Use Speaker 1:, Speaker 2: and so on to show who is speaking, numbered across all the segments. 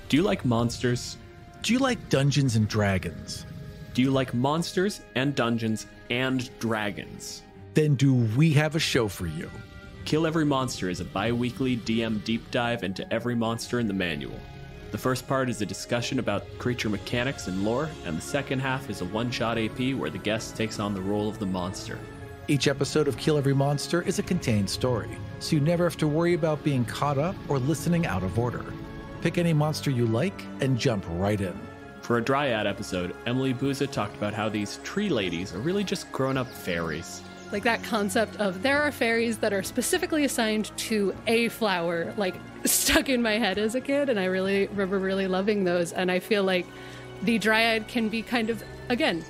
Speaker 1: Do you like monsters?
Speaker 2: Do you like Dungeons and Dragons?
Speaker 1: Do you like monsters and Dungeons and Dragons?
Speaker 2: Then do we have a show for you.
Speaker 1: Kill Every Monster is a bi-weekly DM deep dive into every monster in the manual. The first part is a discussion about creature mechanics and lore, and the second half is a one-shot AP where the guest takes on the role of the monster.
Speaker 2: Each episode of Kill Every Monster is a contained story, so you never have to worry about being caught up or listening out of order. Pick any monster you like and jump right in.
Speaker 1: For a Dryad episode, Emily Booza talked about how these tree ladies are really just grown-up fairies.
Speaker 3: Like that concept of there are fairies that are specifically assigned to a flower, like stuck in my head as a kid, and I really remember really loving those. And I feel like the Dryad can be kind of, again,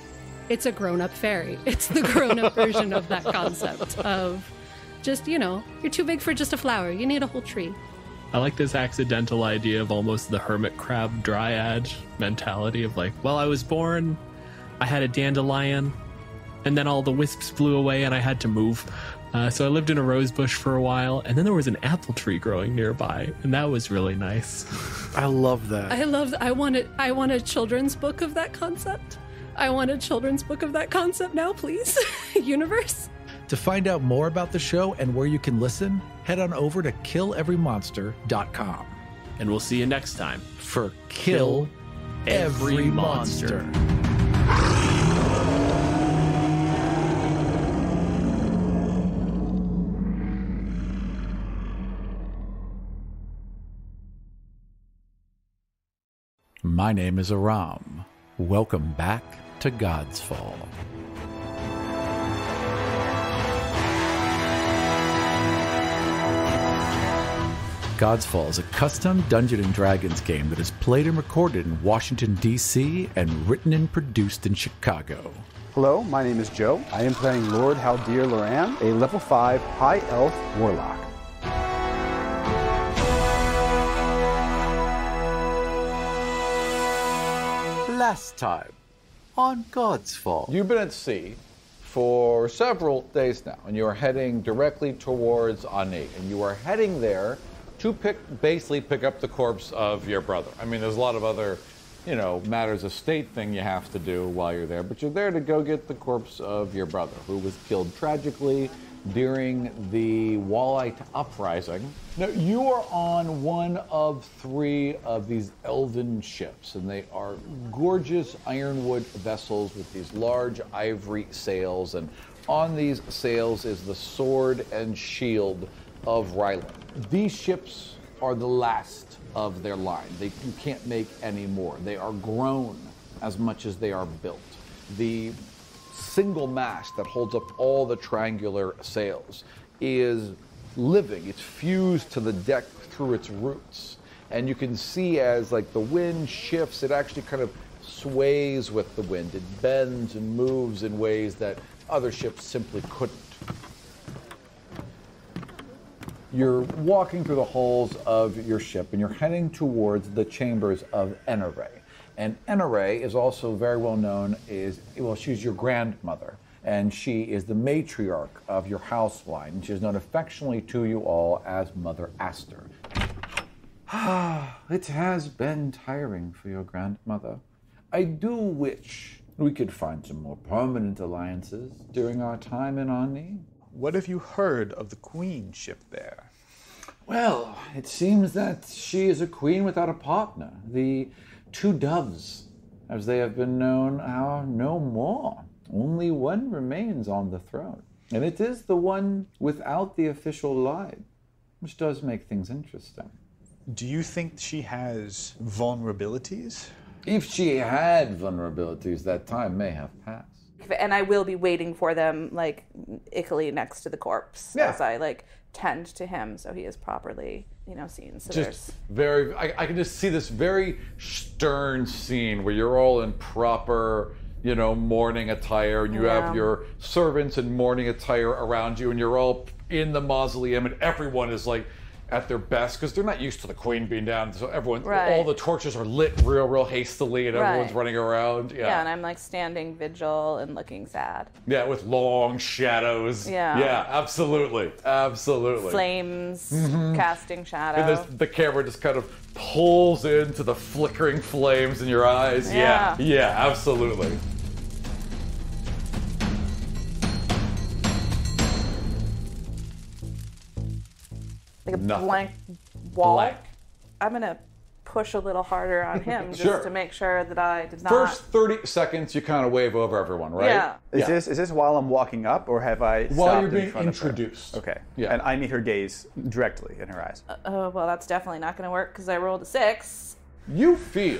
Speaker 3: it's a grown-up fairy. It's the grown-up version of that concept of just, you're too big for just a flower. You need a whole tree.
Speaker 1: I like this accidental idea of almost the hermit crab Dryad mentality of like, well, I was born, I had a dandelion, and then all the wisps flew away and I had to move. So I lived in a rose bush for a while, and then there was an apple tree growing nearby, and that was really nice.
Speaker 4: I love that.
Speaker 3: I want a children's book of that concept. I want a children's book of that concept now, please. Universe.
Speaker 2: To find out more about the show and where you can listen, head on over to killeverymonster.com.
Speaker 1: And we'll see you next time
Speaker 2: for Kill Every Monster. My name is Aram. Welcome back to Godsfall. Godsfall is a custom Dungeons & Dragons game that is played and recorded in Washington, D.C. and written and produced in Chicago.
Speaker 5: Hello, my name is Joe. I am playing Lord Haldir Loran, a level 5 High Elf Warlock.
Speaker 6: Last time on Godsfall.
Speaker 7: You've been at sea for several days now, and you are heading directly towards Ani, and you are heading there to basically pick up the corpse of your brother. I mean, there's a lot of other, matters of state thing you have to do while you're there, but you're there to go get the corpse of your brother, who was killed tragically during the Wallite Uprising. Now, you are on one of 3 of these elven ships, and they are gorgeous ironwood vessels with these large ivory sails, and on these sails is the sword and shield of Rylend. These ships are the last of their line. You can't make any more. They are grown as much as they are built. The single mast that holds up all the triangular sails is living. It's fused to the deck through its roots. And you can see as the wind shifts, it actually kind of sways with the wind. It bends and moves in ways that other ships simply couldn't. You're walking through the halls of your ship, and you're heading towards the chambers of Enare. And Enare is also very well known she's your grandmother, and she is the matriarch of your house line, and she's known affectionately to you all as Mother Aster. It has been tiring for your grandmother. I do wish we could find some more permanent alliances during our time in Ani.
Speaker 4: What have you heard of the queen ship there?
Speaker 7: Well, it seems that she is a queen without a partner. The 2 doves, as they have been known, are no more. Only one remains on the throne. And it is the one without the official line, which does make things interesting.
Speaker 4: Do you think she has vulnerabilities?
Speaker 7: If she had vulnerabilities, that time may have passed.
Speaker 8: And I will be waiting for them, ickily next to the corpse, as I, tend to him so he is properly, seen. So
Speaker 7: just I can just see this very stern scene where you're all in proper, mourning attire, and you have your servants in mourning attire around you, and you're all in the mausoleum, and everyone is at their best because they're not used to the queen being down. So everyone,
Speaker 8: Right.
Speaker 7: all the torches are lit real hastily, and everyone's
Speaker 8: Right.
Speaker 7: running around.
Speaker 8: Yeah, and I'm like standing vigil and looking sad.
Speaker 7: Yeah, with long shadows.
Speaker 8: Yeah.
Speaker 7: Yeah, absolutely. Absolutely.
Speaker 8: Flames casting shadow.
Speaker 7: And the camera just kind of pulls into the flickering flames in your eyes.
Speaker 8: Yeah.
Speaker 7: Yeah, absolutely.
Speaker 8: Like a
Speaker 7: Nothing.
Speaker 8: blank wall.
Speaker 7: Blank.
Speaker 8: I'm gonna push a little harder on him just
Speaker 7: Sure.
Speaker 8: to make sure that I did not.
Speaker 7: First 30 seconds, you kind of wave over everyone, right?
Speaker 8: Yeah.
Speaker 4: Is this while I'm walking up, or have I
Speaker 7: While
Speaker 4: stopped
Speaker 7: you're
Speaker 4: in
Speaker 7: being
Speaker 4: front of her?
Speaker 7: introduced.
Speaker 4: Okay.
Speaker 7: Yeah.
Speaker 4: And I meet her gaze directly in her eyes.
Speaker 8: Oh, well, that's definitely not gonna work because I rolled a 6.
Speaker 7: You feel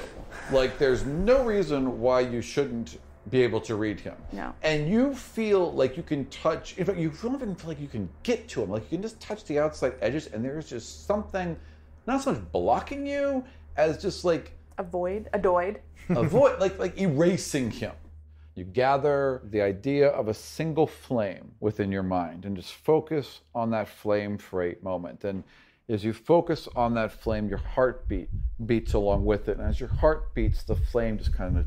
Speaker 7: like there's no reason why you shouldn't be able to read him.
Speaker 8: No.
Speaker 7: And you feel like you can touch, in fact, you don't even feel like you can get to him. Like you can just touch the outside edges, and there's just something, not so much blocking you as just like
Speaker 8: A doid.
Speaker 7: avoid, like erasing him. You gather the idea of a single flame within your mind and just focus on that flame for a moment. And as you focus on that flame, your heartbeat beats along with it. And as your heart beats, the flame just kind of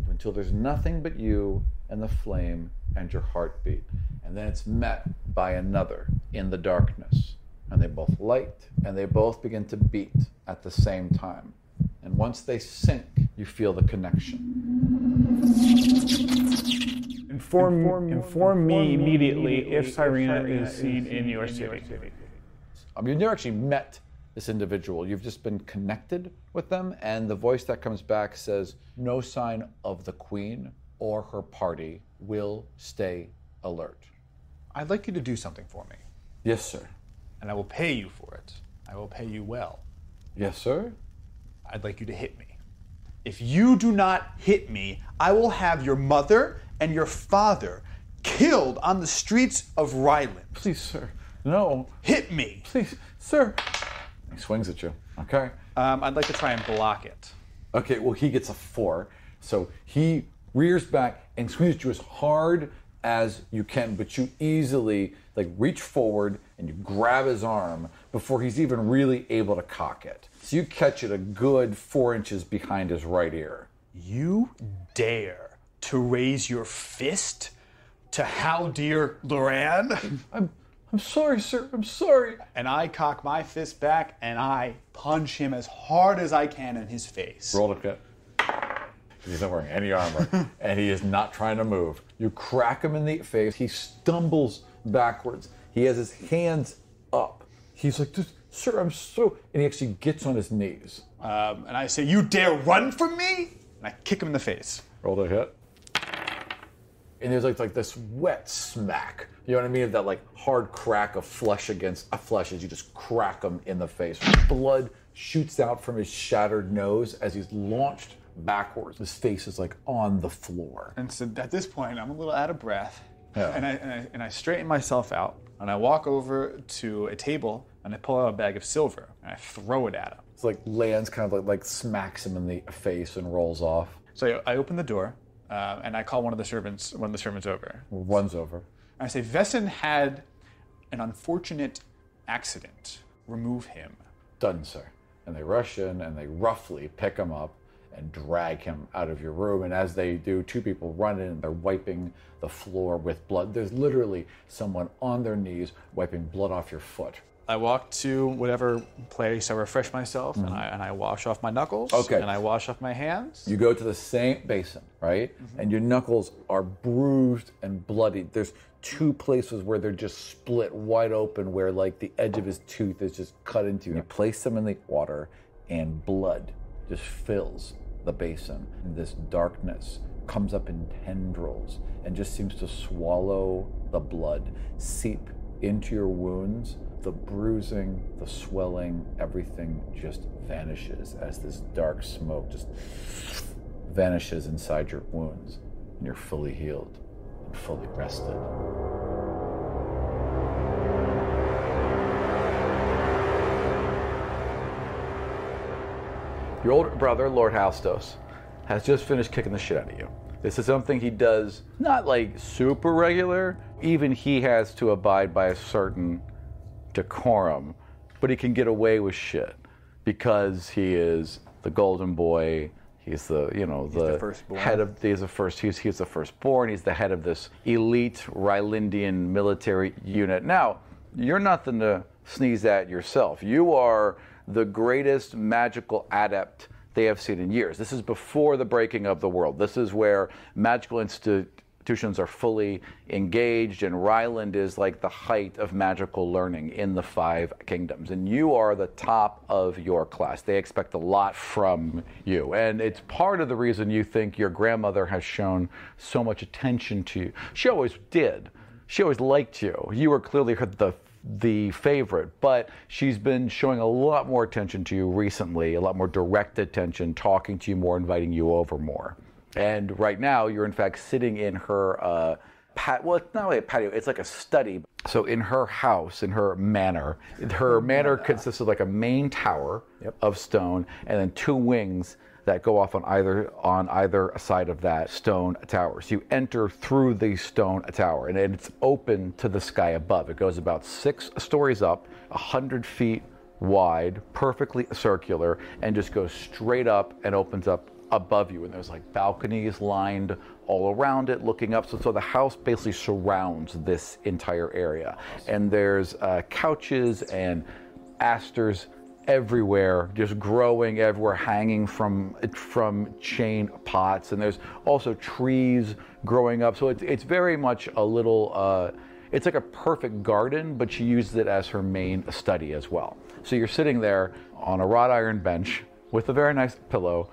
Speaker 7: until there's nothing but you and the flame and your heartbeat. And then it's met by another in the darkness. And they both light and they both begin to beat at the same time. And once they sync, you feel the connection.
Speaker 9: Inform me immediately if Cyrena is seen in your city.
Speaker 7: You've never actually met this individual. You've just been connected with them, and the voice that comes back says, no sign of the queen or her party. Will stay alert.
Speaker 4: I'd like you to do something for me,
Speaker 7: Yes, sir.
Speaker 4: and I will pay you for it. I will pay you well.
Speaker 7: Yes, sir.
Speaker 4: I'd like you to hit me. If you do not hit me, I will have your mother and your father killed on the streets of Rylend.
Speaker 7: Please, sir. No.
Speaker 4: Hit me.
Speaker 7: Please, sir. He swings at you. Okay.
Speaker 4: I'd like to try and block it.
Speaker 7: Okay, well, he gets a 4. So he rears back and swings at you as hard as you can, but you easily reach forward and you grab his arm before he's even really able to cock it. So you catch it a good 4 inches behind his right ear.
Speaker 4: You dare to raise your fist to Haldir Loran?
Speaker 7: I'm sorry, sir. I'm sorry.
Speaker 4: And I cock my fist back and I punch him as hard as I can in his face.
Speaker 7: Roll to hit. He's not wearing any armor, and he is not trying to move. You crack him in the face. He stumbles backwards. He has his hands up. He's like, sir, I'm so... And he actually gets on his knees.
Speaker 4: And I say, you dare run from me? And I kick him in the face.
Speaker 7: Roll to hit. And there's like this wet smack. You know what I mean? That hard crack of flesh against a flesh as you just crack him in the face. Blood shoots out from his shattered nose as he's launched backwards. His face is on the floor.
Speaker 4: And so at this point, I'm a little out of breath.
Speaker 7: Yeah.
Speaker 4: And I straighten myself out. And I walk over to a table and I pull out a bag of silver and I throw it at him.
Speaker 7: It's lands kind of like smacks him in the face and rolls off.
Speaker 4: So I open the door and I call one of the servants over.
Speaker 7: One's over.
Speaker 4: And I say, Vesson had an unfortunate accident. Remove him.
Speaker 7: Done, sir. And they rush in and they roughly pick him up and drag him out of your room. And as they do, 2 people run in and they're wiping the floor with blood. There's literally someone on their knees wiping blood off your foot.
Speaker 4: I walk to whatever place I refresh myself and I wash off my knuckles.
Speaker 7: Okay.
Speaker 4: And I wash off my hands.
Speaker 7: You go to the same basin, right? And your knuckles are bruised and bloodied. There's 2 places where they're just split wide open where the edge of his tooth is just cut into. You place them in the water and blood just fills the basin. And this darkness comes up in tendrils and just seems to swallow the blood, seep into your wounds. The bruising, the swelling, everything just vanishes as this dark smoke just vanishes inside your wounds. And you're fully healed and fully rested. Your older brother, Lord Halstos, has just finished kicking the shit out of you. This is something he does not super regular. Even he has to abide by a certain decorum, but he can get away with shit because he is the golden boy. He's the, the
Speaker 4: firstborn.
Speaker 7: head of, he's the firstborn. He's the head of this elite Rylendian military unit. Now, you're nothing to sneeze at yourself. You are the greatest magical adept they have seen in years. This is before the breaking of the world. This is where magical institutions are fully engaged, and Rylend is like the height of magical learning in the 5 kingdoms. And you are the top of your class. They expect a lot from you. And it's part of the reason you think your grandmother has shown so much attention to you. She always did. She always liked you. You were clearly the favorite, but she's been showing a lot more attention to you recently, a lot more direct attention, talking to you more, inviting you over more. And right now, you're in fact sitting in her, well, it's not really a patio, it's like a study. So in her house, in her manor consists of like a main tower of stone and then 2 wings that go off on either side of that stone tower. So you enter through the stone tower, and it's open to the sky above. It goes about 6 stories up, 100 feet wide, perfectly circular, and just goes straight up and opens up above you. And there's like balconies lined all around it looking up. So the house basically surrounds this entire area. And there's couches and asters everywhere, just growing everywhere, hanging from chain pots. And there's also trees growing up. So it's very much a little, it's like a perfect garden, but she uses it as her main study as well. So you're sitting there on a wrought iron bench with a very nice pillow,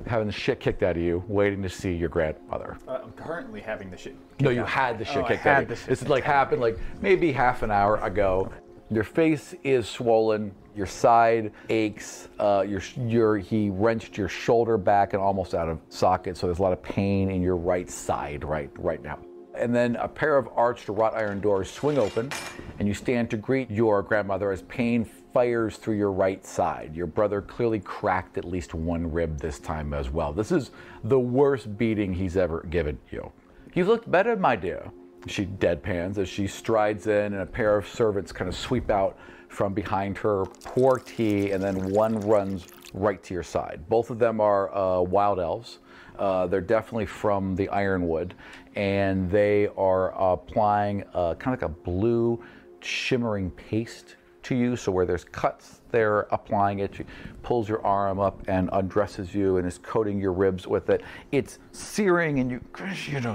Speaker 7: having the shit kicked out of you, waiting to see your grandmother.
Speaker 4: I'm currently having the shit kicked
Speaker 7: No, you had the shit kicked out of you. This like happened like maybe half an hour ago. Your face is swollen, your side aches, he wrenched your shoulder back and almost out of socket, so there's a lot of pain in your right side right now. And then a pair of arched wrought iron doors swing open, and you stand to greet your grandmother as pain fires through your right side. Your brother clearly cracked at least 1 rib this time as well. This is the worst beating he's ever given you. You look better, my dear. She deadpans as she strides in, and a pair of servants kind of sweep out from behind her, pour tea, and then one runs right to your side. Both of them are wild elves. They're definitely from the Ironwood, and they are applying kind of like a blue shimmering paste to you. So where there's cuts, they're applying it. She pulls your arm up and undresses you and is coating your ribs with it. It's searing and you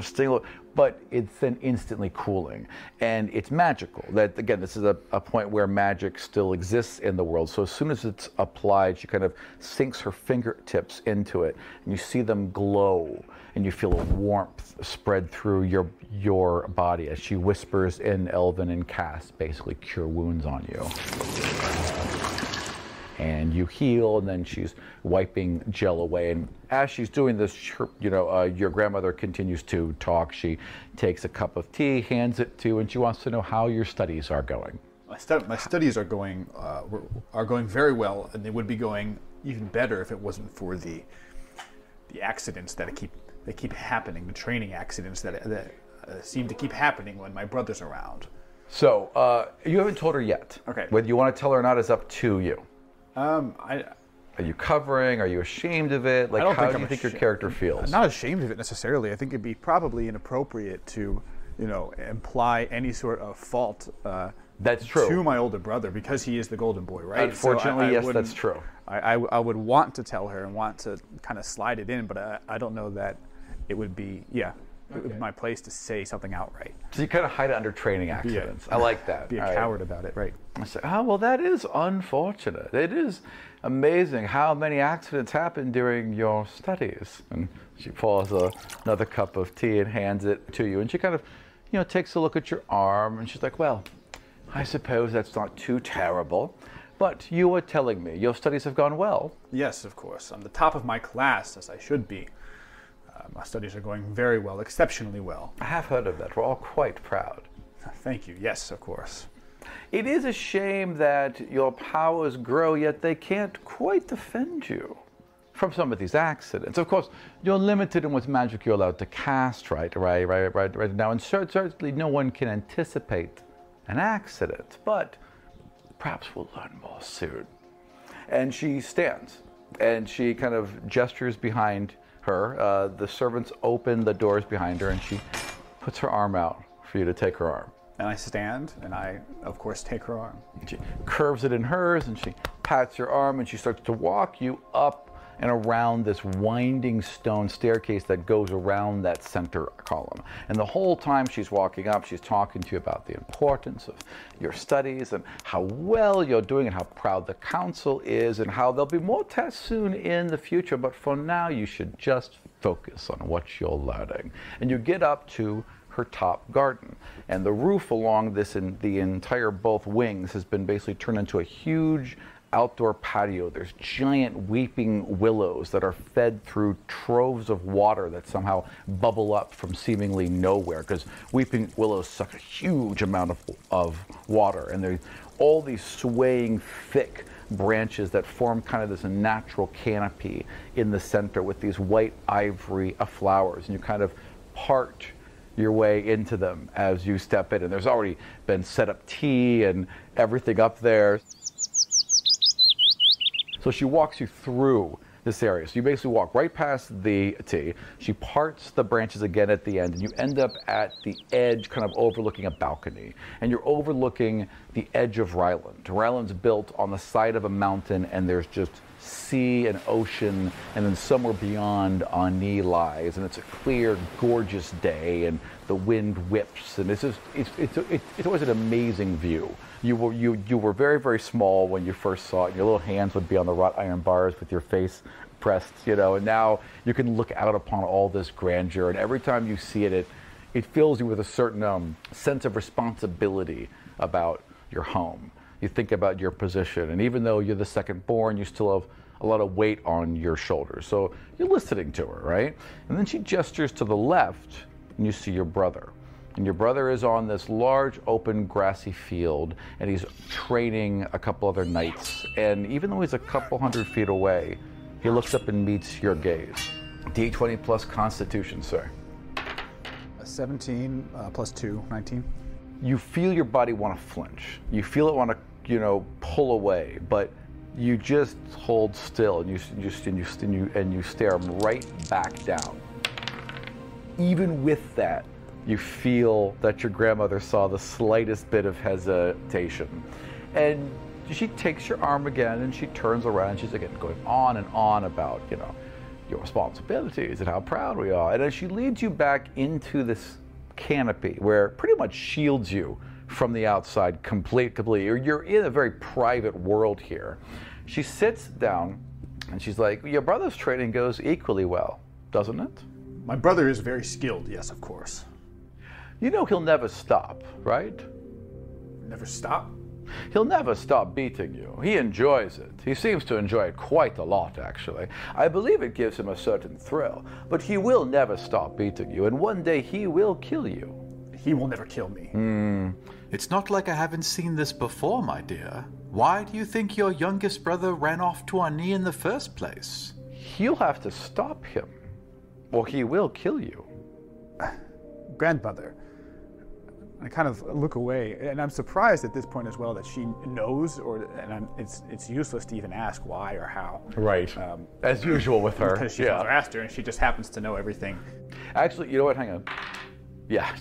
Speaker 7: sting, but it's then instantly cooling. And it's magical. That, again, this is a point where magic still exists in the world. So as soon as it's applied, she kind of sinks her fingertips into it, and you see them glow, and you feel a warmth spread through your body as she whispers in Elven and casts basically cure wounds on you. And you heal, and then she's wiping gel away. And as she's doing this, your grandmother continues to talk. She takes a cup of tea, hands it to you, and she wants to know how your studies are going.
Speaker 4: My studies are going very well, and they would be going even better if it wasn't for the accidents that keep happening, the training accidents that seem to keep happening when my brother's around.
Speaker 7: So you haven't told her yet.
Speaker 4: Okay.
Speaker 7: Whether you want to tell her or not is up to you.
Speaker 4: Are
Speaker 7: you covering? Are you ashamed of it? Like, how do you think your character feels?
Speaker 4: I'm not ashamed of it necessarily. I think it'd be probably inappropriate to, imply any sort of fault.
Speaker 7: That's true.
Speaker 4: To my older brother, because he is the golden boy, right?
Speaker 7: Unfortunately, yes, that's true.
Speaker 4: I would want to tell her and want to kind of slide it in, but I don't know that it would be, it would be my place to say something outright.
Speaker 7: So you kind of hide it under training accidents. I like that.
Speaker 4: Be a coward about it, right?
Speaker 7: I say, well, that is unfortunate. It is amazing how many accidents happen during your studies. And she pours another cup of tea and hands it to you. And she kind of, takes a look at your arm, and she's like, well, I suppose that's not too terrible. But you were telling me your studies have gone well.
Speaker 4: Yes, of course. I'm the top of my class, as I should be. My studies are going very well, exceptionally well.
Speaker 7: I have heard of that. We're all quite proud.
Speaker 4: Thank you. Yes, of course.
Speaker 7: It is a shame that your powers grow, yet they can't quite defend you from some of these accidents. Of course, you're limited in what magic you're allowed to cast right now, and certainly no one can anticipate an accident. But
Speaker 10: Perhaps we'll learn more soon. And she stands, and she kind of gestures behind her. The servants open the doors behind her, and she puts her arm out for you to take her arm.
Speaker 4: And I stand, and I, of course, take her arm.
Speaker 10: She curves it in hers, and she pats your arm, and she starts to walk you up and around this winding stone staircase that goes around that center column. And the whole time she's walking up, she's talking to you about the importance of your studies and how well you're doing and how proud the council is and how there'll be more tests soon in the future. But for now, you should just focus on what you're learning. And you get up to her top garden. And the roof along this and the entire both wings has been basically turned into a huge outdoor patio. There's giant weeping willows that are fed through troves of water that somehow bubble up from seemingly nowhere, because weeping willows suck a huge amount of water, and there's all these swaying thick branches that form kind of this natural canopy in the center with these white ivory flowers, and you kind of part your way into them as you step in, and there's already been set up tea and everything up there. So she walks you through this area. So you basically walk right past the tea. She parts the branches again at the end, and you end up at the edge, kind of overlooking a balcony. And you're overlooking the edge of Rylend. Rylend's built on the side of a mountain, and there's just sea and ocean, and then somewhere beyond Ani lies, and it's a clear, gorgeous day, and the wind whips, and it's always an amazing view. You were very, very small when you first saw it, and your little hands would be on the wrought iron bars with your face pressed, and now you can look out upon all this grandeur, and every time you see it, it fills you with a certain sense of responsibility about your home. You think about your position, and even though you're the second born, you still have a lot of weight on your shoulders. So you're listening to her, right? And then she gestures to the left, and you see your brother. And your brother is on this large, open, grassy field, and he's training a couple other knights. And even though he's a couple 100 feet away, he looks up and meets your gaze. D20 plus Constitution, sir.
Speaker 4: 17 plus 2, 19.
Speaker 10: You feel your body want to flinch. You feel it want to, pull away, but you just hold still, and you stare him right back down. Even with that, you feel that your grandmother saw the slightest bit of hesitation. And she takes your arm again, and she turns around, and she's again going on and on about, your responsibilities and how proud we are. And as she leads you back into this canopy where it pretty much shields you from the outside completely. You're in a very private world here. She sits down, and she's like, your brother's training goes equally well, doesn't it?
Speaker 4: My brother is very skilled, yes, of course.
Speaker 10: You know he'll never stop, right?
Speaker 4: Never stop?
Speaker 10: He'll never stop beating you. He enjoys it. He seems to enjoy it quite a lot, actually. I believe it gives him a certain thrill. But he will never stop beating you, and one day he will kill you.
Speaker 4: He will never kill me.
Speaker 6: It's not like I haven't seen this before, my dear. Why do you think your youngest brother ran off to Ani in the first place?
Speaker 10: You'll have to stop him, or he will kill you.
Speaker 4: Grandmother, I kind of look away, and I'm surprised at this point as well that she knows, it's useless to even ask why or how.
Speaker 10: Right. As usual with her.
Speaker 4: Because she's never asked her, and she just happens to know everything.
Speaker 10: Actually, you know what? Hang on. Yeah,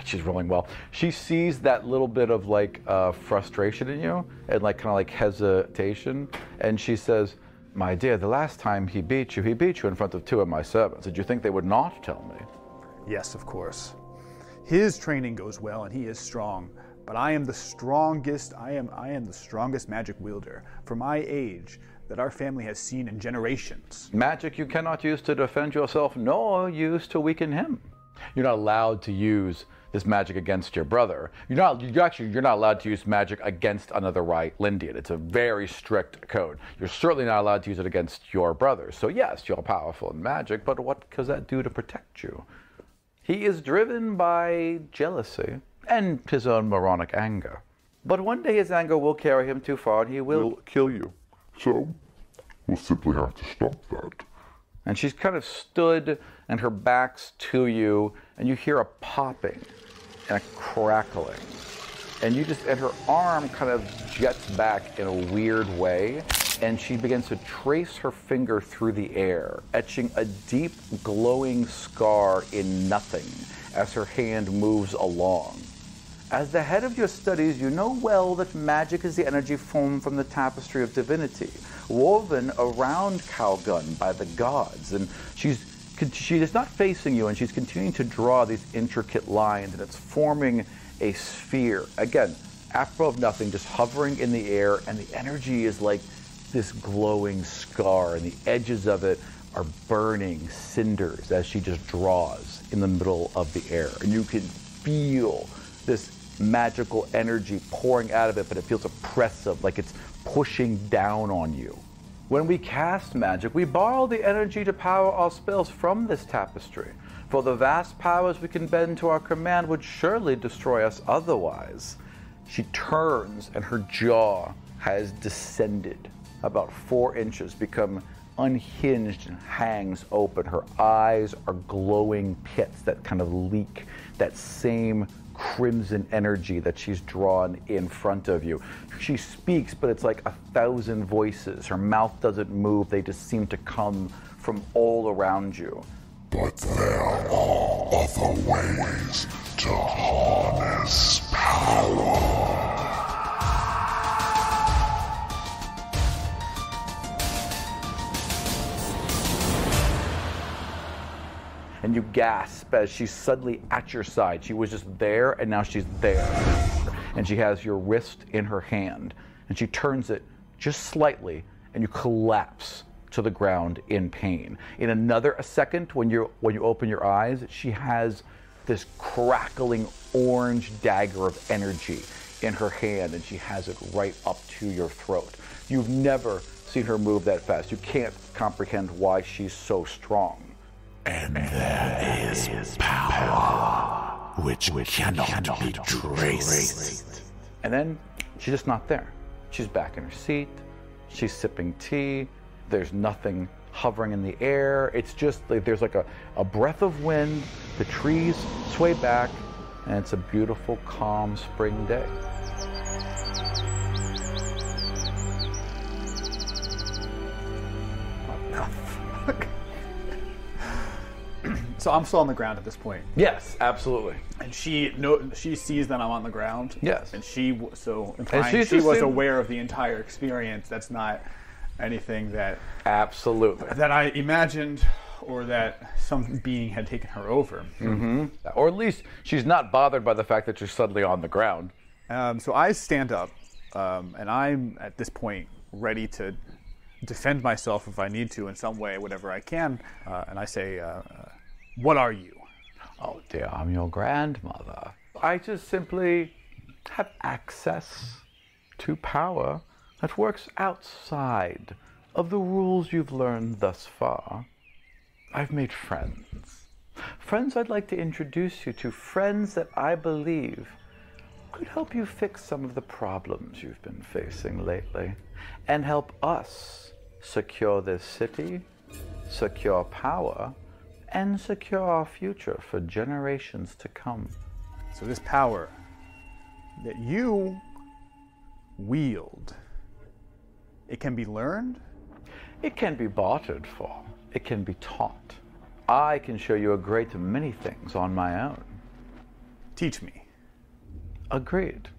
Speaker 10: she's rolling well. She sees that little bit of frustration in you and kind of hesitation, and she says, my dear, the last time he beat you in front of 2 of my servants. Did you think they would not tell me?
Speaker 4: Yes, of course. His training goes well, and he is strong. But I am the strongest. I am the strongest magic wielder for my age that our family has seen in generations.
Speaker 10: Magic you cannot use to defend yourself, nor use to weaken him. You're not allowed to use this magic against your brother. You're not allowed to use magic against another Rylandian. It's a very strict code. You're certainly not allowed to use it against your brother. So yes, you're powerful in magic, but what does that do to protect you? He is driven by jealousy and his own moronic anger. But one day his anger will carry him too far, and he will kill you.
Speaker 11: So, we'll simply have to stop that.
Speaker 10: And she's kind of stood, and her back's to you, and you hear a popping and a crackling. And her arm kind of jets back in a weird way, and she begins to trace her finger through the air, etching a deep, glowing scar in nothing as her hand moves along. As the head of your studies, you know well that magic is the energy formed from the tapestry of divinity, woven around Calgon by the gods. And she is not facing you, and she's continuing to draw these intricate lines, and it's forming a sphere. Again, apropos of nothing, just hovering in the air, and the energy is like this glowing scar, and the edges of it are burning cinders as she just draws in the middle of the air. And you can feel this magical energy pouring out of it, but it feels oppressive, like it's pushing down on you. When we cast magic, we borrow the energy to power our spells from this tapestry, for the vast powers we can bend to our command would surely destroy us otherwise. She turns, and her jaw has descended about 4 inches, become unhinged and hangs open. Her eyes are glowing pits that kind of leak that same crimson energy that she's drawn in front of you. She speaks, but it's like 1,000 voices. Her mouth doesn't move. They just seem to come from all around you.
Speaker 11: But there are other ways to harness power.
Speaker 10: And you gasp as she's suddenly at your side. She was just there, and now she's there. And she has your wrist in her hand, and she turns it just slightly, and you collapse to the ground in pain. In a second, when you open your eyes, she has this crackling orange dagger of energy in her hand, and she has it right up to your throat. You've never seen her move that fast. You can't comprehend why she's so strong.
Speaker 12: And there is power which cannot be traced.
Speaker 10: And then she's just not there. She's back in her seat. She's sipping tea. There's nothing hovering in the air. It's just like there's like a breath of wind. The trees sway back, and it's a beautiful, calm spring day.
Speaker 4: So I'm still on the ground at this point.
Speaker 10: Yes, absolutely.
Speaker 4: And she sees that I'm on the ground.
Speaker 10: Yes.
Speaker 4: And she was aware of the entire experience. That's not anything that
Speaker 10: absolutely
Speaker 4: that I imagined or that some being had taken her over.
Speaker 10: Mm-hmm. Or at least she's not bothered by the fact that you're suddenly on the ground.
Speaker 4: So I stand up, and I'm at this point ready to defend myself if I need to in some way, whatever I can. And I say, what are you?
Speaker 10: Oh dear, I'm your grandmother. I just simply have access to power that works outside of the rules you've learned thus far. I've made friends. Friends I'd like to introduce you to, friends that I believe could help you fix some of the problems you've been facing lately and help us secure this city, secure power, and secure our future for generations to come.
Speaker 4: So this power that you wield, it can be learned?
Speaker 10: It can be bartered for. It can be taught. I can show you a great many things on my own.
Speaker 4: Teach me.
Speaker 10: Agreed.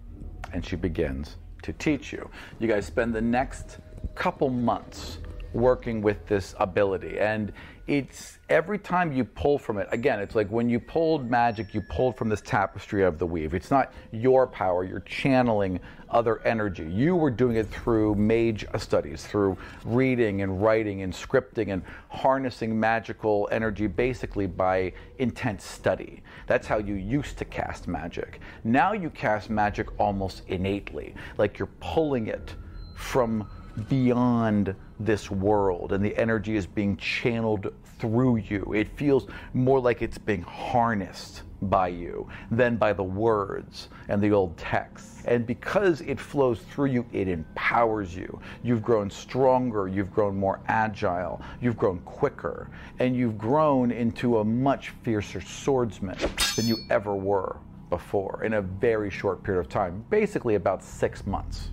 Speaker 10: And she begins to teach you. You guys spend the next couple months working with this ability, and it's every time you pull from it, again, it's like when you pulled magic, you pulled from this tapestry of the weave. It's not your power, you're channeling other energy. You were doing it through mage studies, through reading and writing and scripting and harnessing magical energy basically by intense study. That's how you used to cast magic. Now you cast magic almost innately, like you're pulling it from beyond this world, and the energy is being channeled through you. It feels more like it's being harnessed by you than by the words and the old texts. And because it flows through you, it empowers you. You've grown stronger, you've grown more agile, you've grown quicker, and you've grown into a much fiercer swordsman than you ever were before in a very short period of time, basically about 6 months.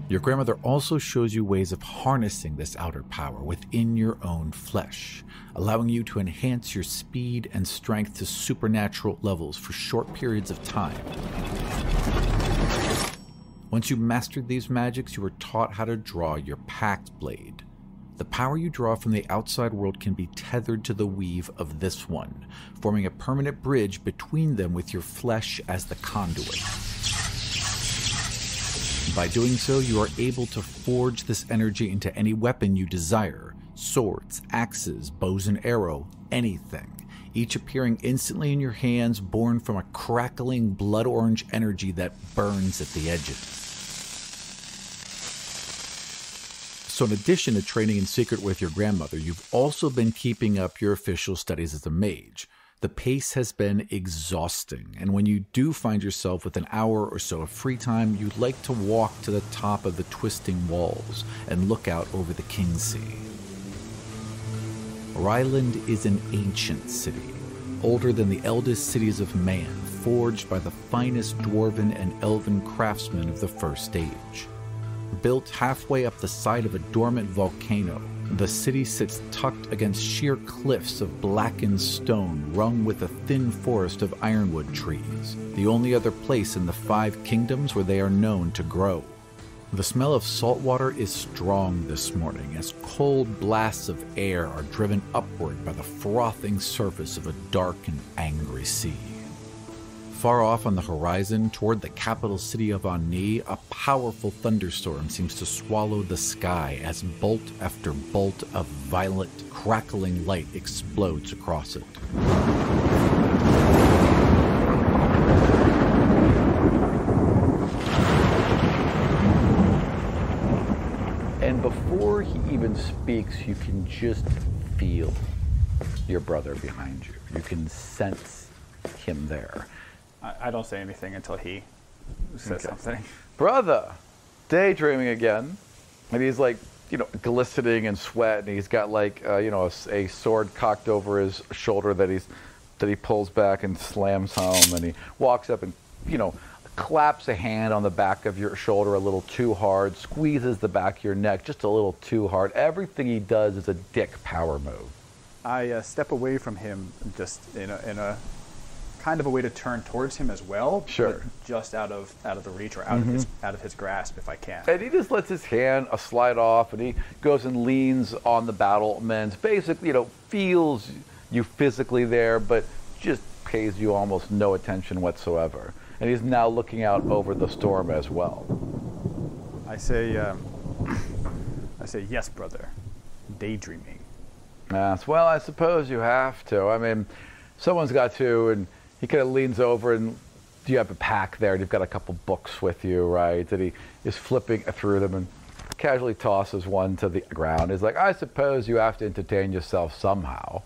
Speaker 2: Your grandmother also shows you ways of harnessing this outer power within your own flesh, allowing you to enhance your speed and strength to supernatural levels for short periods of time. Once you mastered these magics, you were taught how to draw your pact blade. The power you draw from the outside world can be tethered to the weave of this one, forming a permanent bridge between them with your flesh as the conduit. By doing so, you are able to forge this energy into any weapon you desire: swords, axes, bows and arrow, anything, each appearing instantly in your hands, born from a crackling blood orange energy that burns at the edges. So in addition to training in secret with your grandmother, you've also been keeping up your official studies as a mage. The pace has been exhausting, and when you do find yourself with an hour or so of free time, you'd like to walk to the top of the twisting walls and look out over the Kingsea. Rylend is an ancient city, older than the eldest cities of man, forged by the finest dwarven and elven craftsmen of the First Age. Built halfway up the side of a dormant volcano, the city sits tucked against sheer cliffs of blackened stone rung with a thin forest of ironwood trees, the only other place in the 5 kingdoms where they are known to grow. The smell of salt water is strong this morning as cold blasts of air are driven upward by the frothing surface of a dark and angry sea. Far off on the horizon, toward the capital city of Ani, a powerful thunderstorm seems to swallow the sky as bolt after bolt of violent, crackling light explodes across it.
Speaker 10: And before he even speaks, you can just feel your brother behind you. You can sense him there.
Speaker 4: I don't say anything until he says something.
Speaker 10: Brother, daydreaming again. And he's like, glistening in sweat, and he's got like, a sword cocked over his shoulder that he pulls back and slams home. And he walks up and, claps a hand on the back of your shoulder a little too hard, squeezes the back of your neck just a little too hard. Everything he does is a dick power move.
Speaker 4: I step away from him just in a kind of a way to turn towards him as well.
Speaker 10: Sure.
Speaker 4: But just out of the reach or out of his grasp if I can.
Speaker 10: And he just lets his hand slide off, and he goes and leans on the battlements. Basically, feels you physically there, but just pays you almost no attention whatsoever. And he's now looking out over the storm as well.
Speaker 4: I say, yes, brother. Daydreaming.
Speaker 10: Yes, well, I suppose you have to. I mean, someone's got to, and he kind of leans over, and you have a pack there, and you've got a couple books with you, right? And he is flipping through them and casually tosses one to the ground. He's like, I suppose you have to entertain yourself somehow.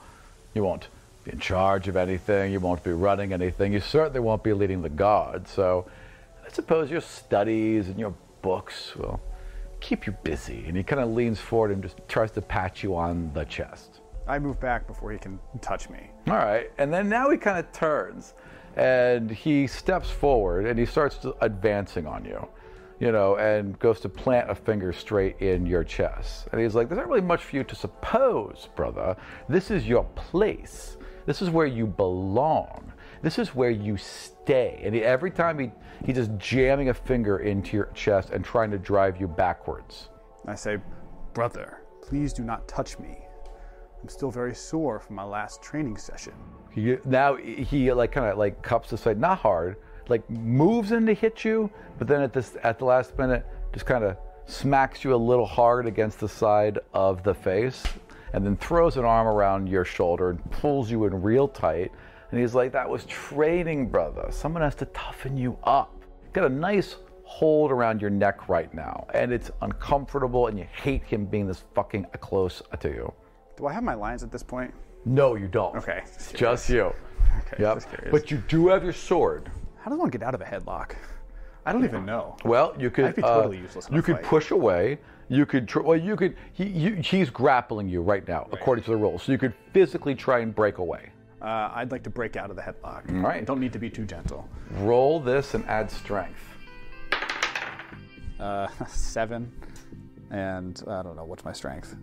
Speaker 10: You won't be in charge of anything. You won't be running anything. You certainly won't be leading the guard. So I suppose your studies and your books will keep you busy. And he kind of leans forward and just tries to pat you on the chest.
Speaker 4: I move back before he can touch me.
Speaker 10: All right, and then now he kind of turns, and he steps forward, and he starts advancing on you, and goes to plant a finger straight in your chest. And he's like, there's not really much for you to suppose, brother. This is your place. This is where you belong. This is where you stay. And every time he's just jamming a finger into your chest and trying to drive you backwards.
Speaker 4: I say, brother, please do not touch me. I'm still very sore from my last training session.
Speaker 10: He kind of cups his side, not hard, moves in to hit you, but then at the last minute just kind of smacks you a little hard against the side of the face, and then throws an arm around your shoulder and pulls you in real tight. And he's like, that was training, brother. Someone has to toughen you up. Got a nice hold around your neck right now, and it's uncomfortable, and you hate him being this fucking close to you.
Speaker 4: Do I have my lines at this point?
Speaker 10: No, you don't.
Speaker 4: Okay.
Speaker 10: Just you.
Speaker 4: Okay.
Speaker 10: Yep. But you do have your sword.
Speaker 4: How does one get out of a headlock? I don't even know.
Speaker 10: Well, you could.
Speaker 4: I'd be totally useless in a
Speaker 10: You could
Speaker 4: fight.
Speaker 10: push away. You could. Well, you could. He's grappling you right now, according to the rules. So you could physically try and break away.
Speaker 4: I'd like to break out of the headlock.
Speaker 10: All right.
Speaker 4: I don't need to be too gentle.
Speaker 10: Roll this and add strength.
Speaker 4: 7, and I don't know what's my strength.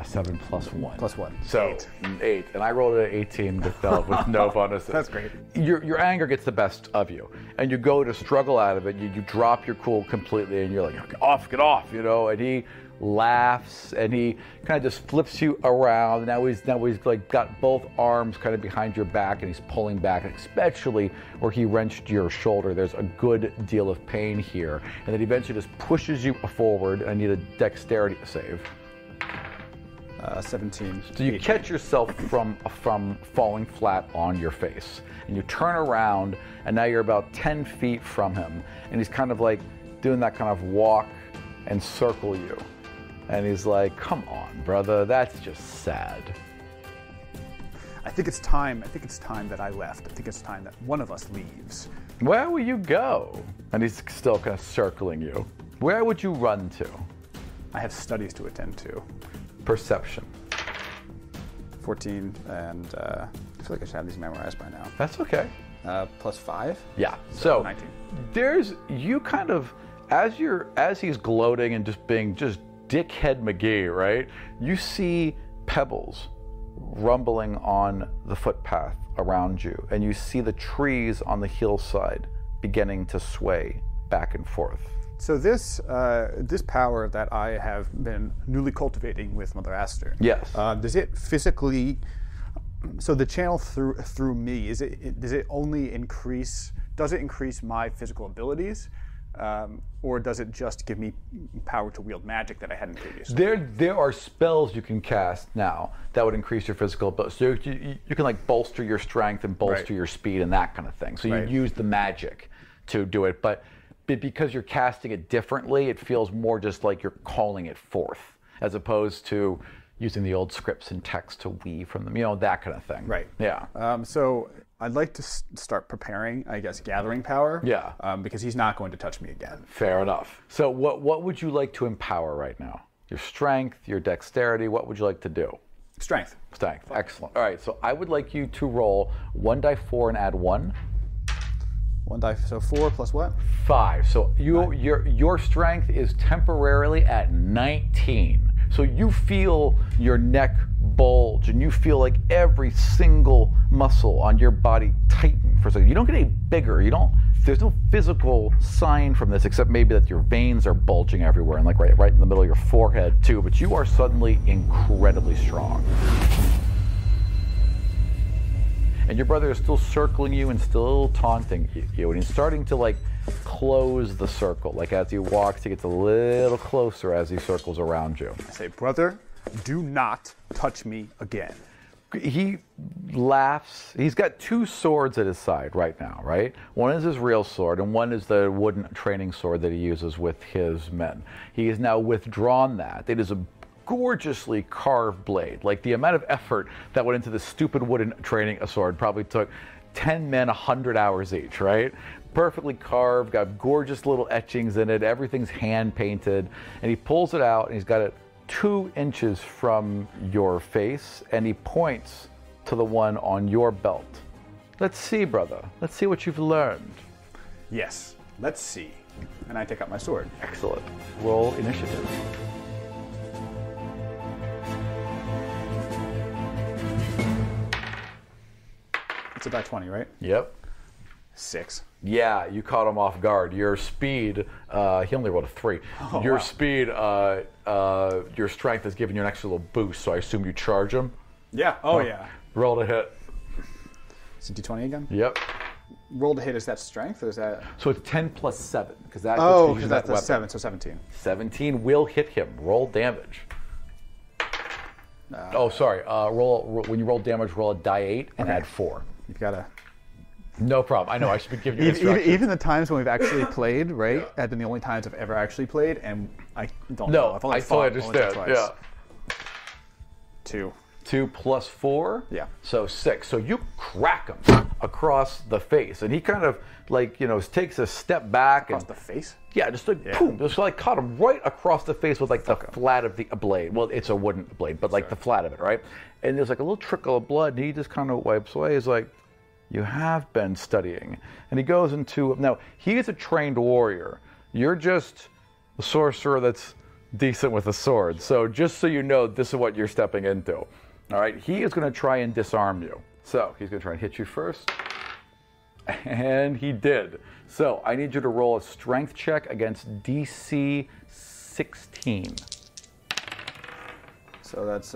Speaker 10: 7 plus 1.
Speaker 4: Plus 1.
Speaker 10: So 8. And I rolled an 18 with no bonuses.
Speaker 4: That's great.
Speaker 10: Your anger gets the best of you, and you go to struggle out of it. You drop your cool completely, and you're like, get off, And he laughs, and he kind of just flips you around. Now he's like got both arms kind of behind your back, and he's pulling back, especially where he wrenched your shoulder. There's a good deal of pain here, and then eventually just pushes you forward. I need a dexterity save.
Speaker 4: 17.
Speaker 10: So you catch yourself from falling flat on your face, and you turn around, and now you're about 10 feet from him, and he's kind of like doing that kind of walk and circle you, and he's like, "Come on, brother, that's just sad."
Speaker 4: I think it's time that I left. I think it's time that one of us leaves.
Speaker 10: Where will you go? And he's still kind of circling you. Where would you run to?
Speaker 4: I have studies to attend to.
Speaker 10: Perception.
Speaker 4: 14, and I feel like I should have these memorized by now.
Speaker 10: That's okay.
Speaker 4: Plus 5?
Speaker 10: Yeah. So
Speaker 4: 19.
Speaker 10: There's you kind of as he's gloating and just being just dickhead McGee, right? You see pebbles rumbling on the footpath around you, and you see the trees on the hillside beginning to sway back and forth.
Speaker 4: So this power that I have been newly cultivating with Mother Aster.
Speaker 10: Yes.
Speaker 4: Does it physically? So the channel through me does it only increase? Does it increase my physical abilities, or does it just give me power to wield magic that I hadn't previously?
Speaker 10: There are spells you can cast now that would increase your physical ability. So you can like bolster your strength and bolster your speed and that kind of thing. So you use the magic to do it, but because you're casting it differently, it feels more just like you're calling it forth, as opposed to using the old scripts and text to weave from them, that kind of thing.
Speaker 4: Right.
Speaker 10: Yeah.
Speaker 4: So I'd like to start preparing, I guess, gathering power.
Speaker 10: Yeah.
Speaker 4: Because he's not going to touch me again.
Speaker 10: Fair enough. So what would you like to empower right now? Your strength, your dexterity, what would you like to do?
Speaker 4: Strength.
Speaker 10: Strength. Excellent. All right, so I would like you to roll 1d4 and add 1.
Speaker 4: 1 die, so 4 plus what?
Speaker 10: 5. So your strength is temporarily at 19. So you feel your neck bulge, and you feel like every single muscle on your body tighten for a second. You don't get any bigger. There's no physical sign from this, except maybe that your veins are bulging everywhere, and like right in the middle of your forehead too. But you are suddenly incredibly strong. And your brother is still circling you and still taunting you. And he's starting to like close the circle. Like as he walks, he gets a little closer as he circles around you.
Speaker 4: I say, brother, do not touch me again.
Speaker 10: He laughs. He's got 2 swords at his side right now, right? One is his real sword, and one is the wooden training sword that he uses with his men. He has now withdrawn that. It is a gorgeously carved blade. Like the amount of effort that went into this stupid wooden training sword probably took 10 men 100 hours each, right? Perfectly carved, got gorgeous little etchings in it, everything's hand painted, and he pulls it out and he's got it 2 inches from your face, and he points to the one on your belt. Let's see, brother. Let's see what you've learned.
Speaker 4: Yes, let's see. And I take out my sword.
Speaker 10: Excellent. Roll initiative.
Speaker 4: It's about 20, right?
Speaker 10: Yep.
Speaker 4: 6.
Speaker 10: Yeah, you caught him off guard. Your speed, he only rolled a 3.
Speaker 4: Oh,
Speaker 10: your
Speaker 4: wow.
Speaker 10: speed, your strength has given you an extra little boost, so I assume you charge him?
Speaker 4: Yeah, yeah.
Speaker 10: Roll to hit.
Speaker 4: Is it D20 again?
Speaker 10: Yep.
Speaker 4: Roll to hit, is that strength, or is that...
Speaker 10: So it's 10 plus 7, because that's
Speaker 4: because that's a 7, so 17.
Speaker 10: 17 will hit him. Roll damage. Roll when you roll damage, roll a die 8 and add 4.
Speaker 4: You've got to...
Speaker 10: No problem. I know. I should be giving you instructions.
Speaker 4: Even the times when we've actually played, right? Have been the only times I've ever actually played, and I don't know.
Speaker 10: No, I totally understand. Yeah.
Speaker 4: 2.
Speaker 10: 2 plus 4?
Speaker 4: Yeah.
Speaker 10: So 6. So you crack him across the face, and he kind of like, takes a step back.
Speaker 4: Across the face?
Speaker 10: Yeah, just like boom, just like caught him right across the face with like the flat of the blade. Well, it's a wooden blade, but like the flat of it, right? And there's like a little trickle of blood, and he just kind of wipes away. He's like, you have been studying. And he goes into, now, he is a trained warrior. You're just a sorcerer that's decent with a sword. So just so you know, this is what you're stepping into. All right, he is going to try and disarm you. So he's going to try and hit you first. And he did. So I need you to roll a strength check against DC 16.
Speaker 4: So that's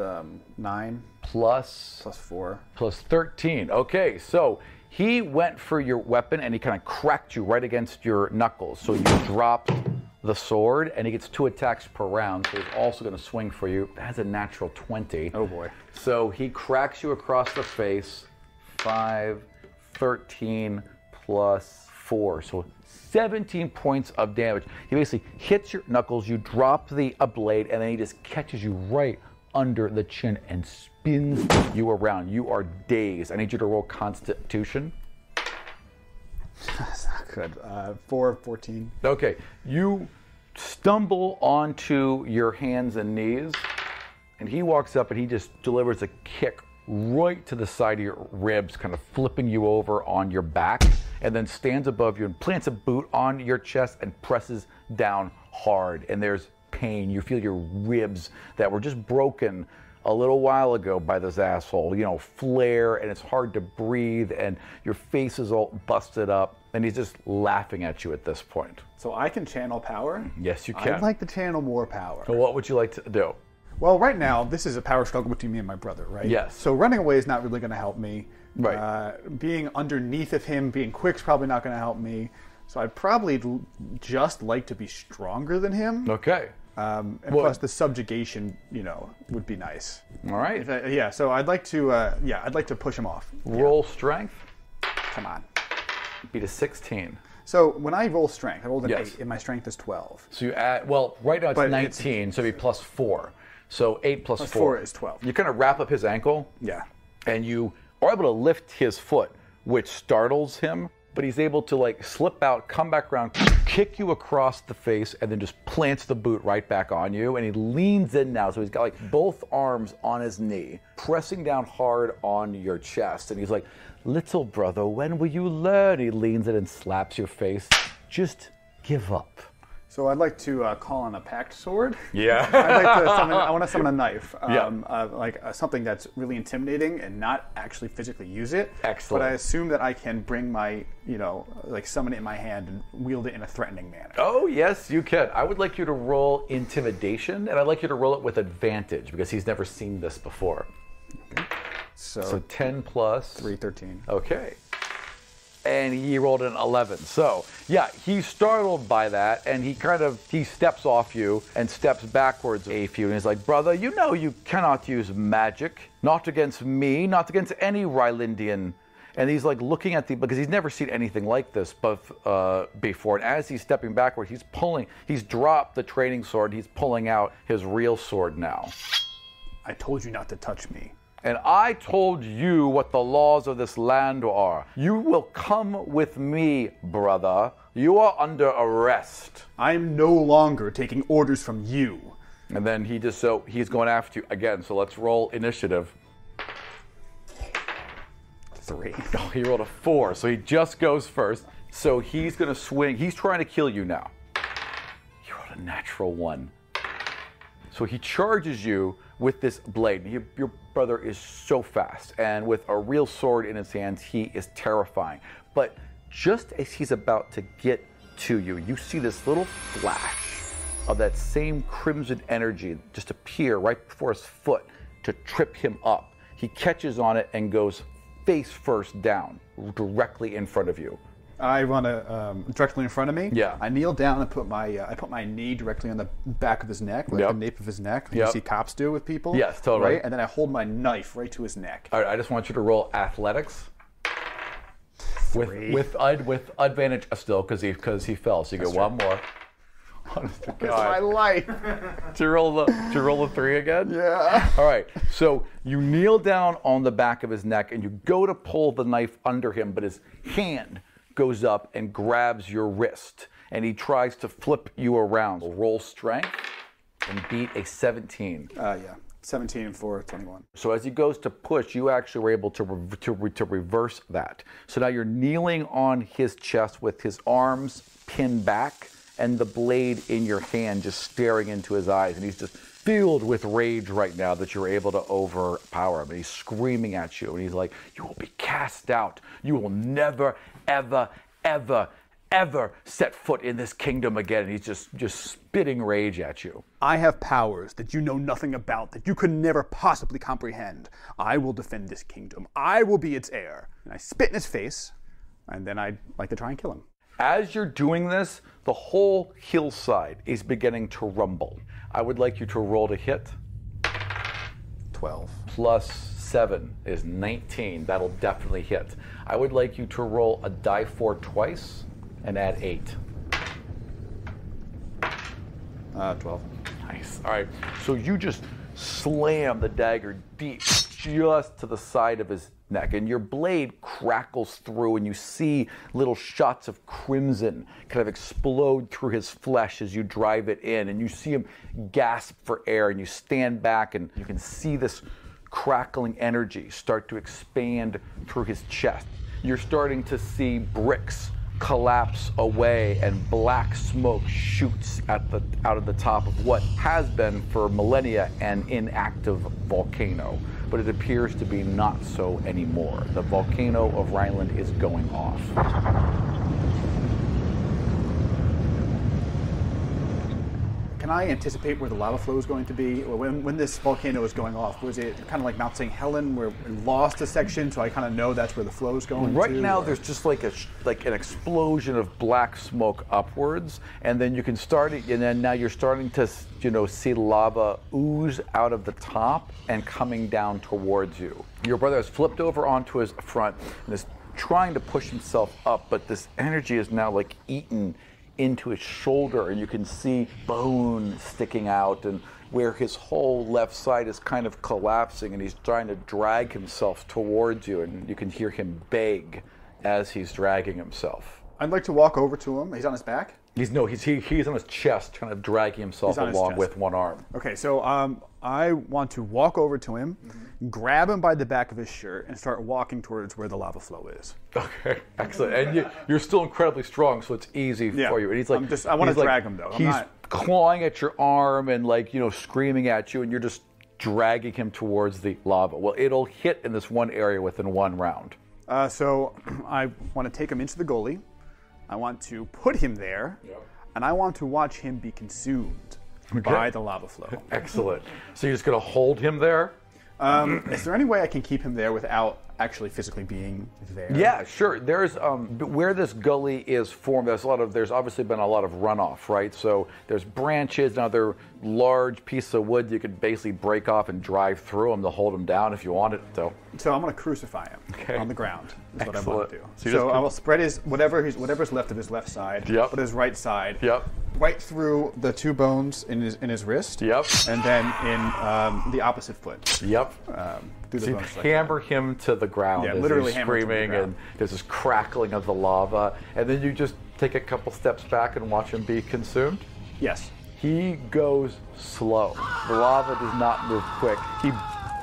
Speaker 4: 9
Speaker 10: plus
Speaker 4: 4
Speaker 10: plus 13. Okay, so he went for your weapon and he kind of cracked you right against your knuckles. So you dropped the sword, and he gets 2 attacks per round. So he's also going to swing for you. That has a natural 20.
Speaker 4: Oh boy.
Speaker 10: So he cracks you across the face. 5, 13 plus 4. So 17 points of damage. He basically hits your knuckles, you drop the blade, and then he just catches you right under the chin and spins you around. You are dazed. I need you to roll Constitution.
Speaker 4: That's not good. 14.
Speaker 10: Okay, you stumble onto your hands and knees, and he walks up and he just delivers a kick right to the side of your ribs, kind of flipping you over on your back, and then stands above you and plants a boot on your chest and presses down hard. And there's pain. You feel your ribs that were just broken a little while ago by this asshole, flare, and it's hard to breathe, and your face is all busted up, and he's just laughing at you at this point.
Speaker 4: So I can channel power?
Speaker 10: Yes, you can.
Speaker 4: I'd like to channel more power.
Speaker 10: So what would you like to do?
Speaker 4: Well, right now, this is a power struggle between me and my brother, right?
Speaker 10: Yes.
Speaker 4: So running away is not really going to help me.
Speaker 10: Right.
Speaker 4: Being underneath of him, being quick is probably not going to help me. So I'd probably just like to be stronger than him.
Speaker 10: Okay.
Speaker 4: And plus the subjugation, would be nice.
Speaker 10: All right.
Speaker 4: So I'd like to push him off.
Speaker 10: Roll strength.
Speaker 4: Come on.
Speaker 10: Beat a 16.
Speaker 4: So when I roll strength, I rolled an
Speaker 10: Yes.
Speaker 4: 8, and my strength is 12.
Speaker 10: So you add, right now it's 19, so it'd be plus 4. So 8 plus
Speaker 4: 4 is 12.
Speaker 10: You kind of wrap up his ankle.
Speaker 4: Yeah.
Speaker 10: And you are able to lift his foot, which startles him, but he's able to slip out, come back around, kick you across the face, and then just plants the boot right back on you. And he leans in now, so he's got both arms on his knee, pressing down hard on your chest. And he's like, little brother, when will you learn? He leans in and slaps your face. Just give up.
Speaker 4: So I'd like to call on a packed sword.
Speaker 10: Yeah.
Speaker 4: I want to summon a knife.
Speaker 10: Yeah.
Speaker 4: Something that's really intimidating and not actually physically use it.
Speaker 10: Excellent.
Speaker 4: But I assume that I can bring my, summon it in my hand and wield it in a threatening manner.
Speaker 10: Oh, yes, you can. I would like you to roll intimidation, and I'd like you to roll it with advantage because he's never seen this before.
Speaker 4: Okay.
Speaker 10: So 10 plus
Speaker 4: 3, 13.
Speaker 10: Okay. And he rolled an 11. So, yeah, he's startled by that, and he steps off you and steps backwards a few, and he's like, brother, you cannot use magic. Not against me, not against any Rylendian. And he's looking at because he's never seen anything like this before. And as he's stepping backward, he's dropped the training sword, he's pulling out his real sword now.
Speaker 4: I told you not to touch me.
Speaker 10: And I told you what the laws of this land are. You will come with me, brother. You are under arrest.
Speaker 4: I'm no longer taking orders from you.
Speaker 10: And then he's going after you again. So let's roll initiative.
Speaker 4: 3.
Speaker 10: Oh, he rolled a 4, so he just goes first. So he's going to swing. He's trying to kill you now. He rolled a natural 1. So he charges you with this blade. Your brother is so fast, and with a real sword in his hands, he is terrifying. But just as he's about to get to you, you see this little flash of that same crimson energy just appear right before his foot to trip him up. He catches on it and goes face first down, directly in front of you.
Speaker 4: I run directly in front of me.
Speaker 10: Yeah.
Speaker 4: I kneel down and put my knee directly on the back of his neck, the nape of his neck, like you see cops do with people.
Speaker 10: Yes, totally.
Speaker 4: Right? And then I hold my knife right to his neck.
Speaker 10: All right, I just want you to roll athletics.
Speaker 4: 3.
Speaker 10: With advantage still because he fell. So you get one more. Honest to
Speaker 4: It's
Speaker 10: God.
Speaker 4: my life.
Speaker 10: Did you roll the 3 again?
Speaker 4: Yeah.
Speaker 10: All right. So you kneel down on the back of his neck and you go to pull the knife under him, but his hand goes up and grabs your wrist, and he tries to flip you around. Roll strength and beat a 17.
Speaker 4: Yeah. 17 for 21.
Speaker 10: So as he goes to push, you actually were able to reverse that. So now you're kneeling on his chest with his arms pinned back and the blade in your hand just staring into his eyes. And he's just filled with rage right now that you're able to overpower him. And he's screaming at you. And he's like, you will be cast out. You will never, ever, ever, ever set foot in this kingdom again. And he's just spitting rage at you.
Speaker 4: I have powers that you know nothing about, that you could never possibly comprehend. I will defend this kingdom. I will be its heir. And I spit in his face, and then I'd like to try and kill him.
Speaker 10: As you're doing this, the whole hillside is beginning to rumble. I would like you to roll to hit.
Speaker 4: 12.
Speaker 10: Plus 7 is 19. That'll definitely hit. I would like you to roll a die 4 twice and add 8.
Speaker 4: 12.
Speaker 10: Nice. All right. So you just slam the dagger deep just to the side of his neck, and your blade crackles through, and you see little shots of crimson kind of explode through his flesh as you drive it in, and you see him gasp for air, and you stand back, and you can see this crackling energy start to expand through his chest. You're starting to see bricks collapse away, and black smoke shoots out of the top of what has been for millennia an inactive volcano, but it appears to be not so anymore. The volcano of Rylend is going off.
Speaker 4: Can I anticipate where the lava flow is going to be? Or when this volcano is going off, was it kind of like Mount St. Helen where we lost a section, so I kind of know that's where the flow is going
Speaker 10: Right
Speaker 4: to?
Speaker 10: now, there's just like an explosion of black smoke upwards, and then you can start it, and then now you're starting to see lava ooze out of the top and coming down towards you. Your brother has flipped over onto his front and is trying to push himself up, but this energy is now like eaten into his shoulder, and you can see bone sticking out, and where his whole left side is kind of collapsing, and he's trying to drag himself towards you, and you can hear him beg as he's dragging himself.
Speaker 4: I'd like to walk over to him. He's on his back?
Speaker 10: He's on his chest, trying to drag himself along with one arm.
Speaker 4: Okay, so I want to walk over to him, grab him by the back of his shirt, and start walking towards where the lava flow is.
Speaker 10: Okay, excellent. And you're still incredibly strong, so it's easy for you. And he's like,
Speaker 4: I want to drag him though.
Speaker 10: He's clawing at your arm and screaming at you, and you're just dragging him towards the lava. Well, it'll hit in this one area within one round.
Speaker 4: So I want to take him into the gully. I want to put him there, and I want to watch him be consumed by the lava flow.
Speaker 10: Excellent. So you're just going to hold him there?
Speaker 4: Is there any way I can keep him there without actually physically being there?
Speaker 10: Yeah, sure. There's where this gully is formed. There's obviously been a lot of runoff, right? So there's branches and other large pieces of wood you could basically break off and drive through them to hold him down if you wanted to.
Speaker 4: So I'm going to crucify him on the ground. Is
Speaker 10: Excellent.
Speaker 4: what I want to do. So I will spread whatever's left of his left side, put his right side, right through the two bones in his wrist, and then in the opposite foot. Through the bones.
Speaker 10: Hammer him to the ground.
Speaker 4: Yeah,
Speaker 10: as
Speaker 4: literally
Speaker 10: he's
Speaker 4: hammer him to the
Speaker 10: screaming,
Speaker 4: ground.
Speaker 10: and there's this crackling of the lava, and then you just take a couple steps back and watch him be consumed.
Speaker 4: Yes.
Speaker 10: He goes slow. The lava does not move quick. He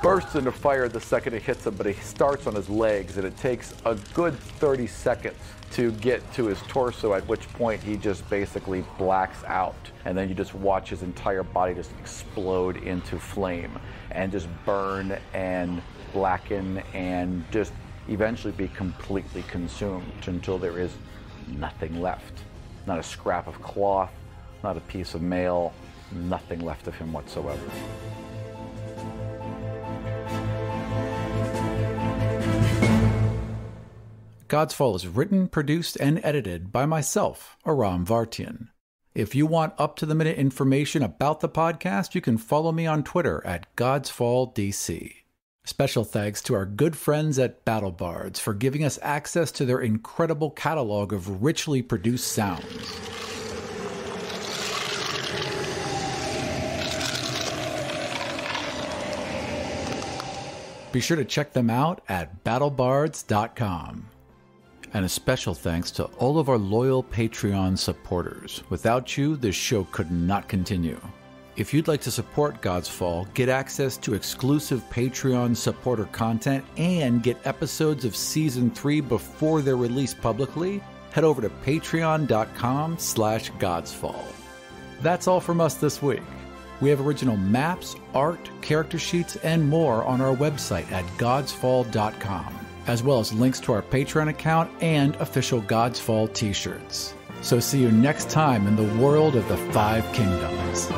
Speaker 10: bursts into fire the second it hits him, but he starts on his legs, and it takes a good 30 seconds to get to his torso, at which point he just basically blacks out. And then you just watch his entire body just explode into flame and just burn and blacken and just eventually be completely consumed until there is nothing left. Not a scrap of cloth, not a piece of mail, nothing left of him whatsoever.
Speaker 2: Godsfall is written, produced, and edited by myself, Aram Vartian. If you want up-to-the-minute information about the podcast, you can follow me on Twitter at GodsfallDC. Special thanks to our good friends at BattleBards for giving us access to their incredible catalog of richly produced sounds. Be sure to check them out at battlebards.com. And a special thanks to all of our loyal Patreon supporters. Without you, this show could not continue. If you'd like to support Godsfall, get access to exclusive Patreon supporter content, and get episodes of Season 3 before they're released publicly, head over to patreon.com/Godsfall. That's all from us this week. We have original maps, art, character sheets, and more on our website at godsfall.com, as well as links to our Patreon account and official Godsfall t-shirts. So see you next time in the world of the Five Kingdoms.